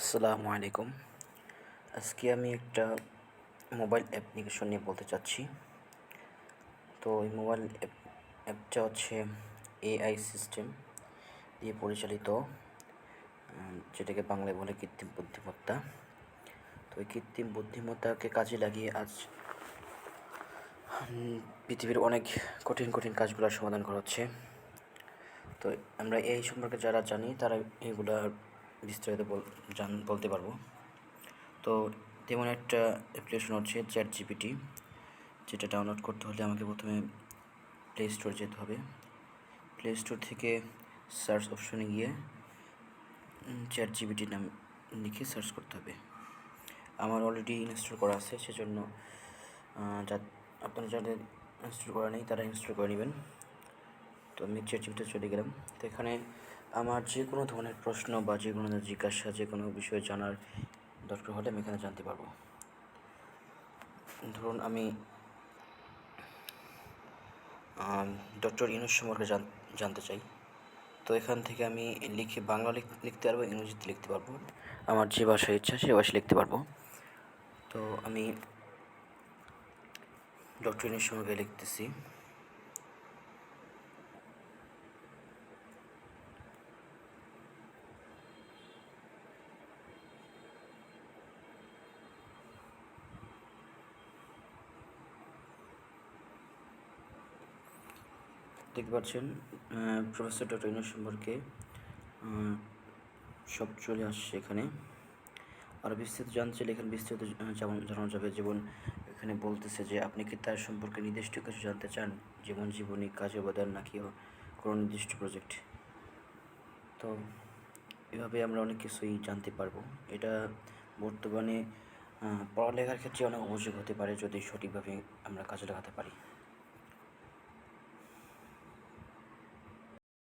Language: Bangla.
আসসালামু আলাইকুম। আজকে আমি একটা মোবাইল অ্যাপ্লিকেশন নিয়ে বলতে চাচ্ছি। তো এই মোবাইল অ্যাপটা হচ্ছে এআই সিস্টেম দিয়ে পরিচালিত, যেটাকে বাংলায় বলে কৃত্রিম বুদ্ধিমত্তা। তো এই কৃত্রিম বুদ্ধিমত্তাকে কাজে লাগিয়ে আজ পৃথিবীর অনেক কঠিন কঠিন কাজগুলোর সমাধান করা হচ্ছে। তো আমরা এই সম্পর্কে যারা জানি তারা এগুলা বিস্তারিত বলতে পারবো। তো তেমন একটা অ্যাপ্লিকেশন হচ্ছে চ্যাটজিপিটি, যেটা ডাউনলোড করতে হলে আমাকে প্রথমে প্লে স্টোর যেতে হবে। প্লে স্টোর থেকে সার্চ অপশনে গিয়ে চ্যাটজিপিটি নাম লিখে সার্চ করতে হবে। আমার অলরেডি ইনস্টল করা আছে, সেজন্য আপনারা যাদের ইনস্টল করা নেই তারা ইনস্টল করে নেবেন। তো আমি চ্যাটজিপিটিতে চলে গেলাম। তো এখানে আমার যে কোনো ধরনের প্রশ্ন বা যে কোনো জিজ্ঞাসা, যে কোনো বিষয়ে জানার দরকার হলে আমি এখানে জানতে পারবো। ধরুন আমি ডক্টর ইউনূস সম্পর্কে জানতে চাই। তো এখান থেকে আমি বাংলা লিখতে পারবো, ইংরেজিতে লিখতে পারবো, আমার যে ভাষায় ইচ্ছা সে ভাষায় লিখতে পারবো। তো আমি ডক্টর ইউনূস সম্পর্কে লিখতেছি। দেখতে পাচ্ছেন প্রফেসর ডক্টর ইউনূস সম্পর্কে সব চলে আসছে এখানে। আর বিস্তারিত জানতে চাইলে এখানে বিস্তারিত জানানো যাবে। যেমন এখানে বলতেছে যে আপনি কি তার সম্পর্কে নির্দিষ্ট কিছু জানতে চান, যেমন জীবনী, কাজের অবদান, নাকি কোনো নির্দিষ্ট প্রজেক্ট। তো এভাবে আমরা অনেক কিছুই জানতে পারবো। এটা বর্তমানে পড়ালেখার ক্ষেত্রে অনেক উপযোগী হতে পারে যদি সঠিকভাবে আমরা কাজে লাগাতে পারি।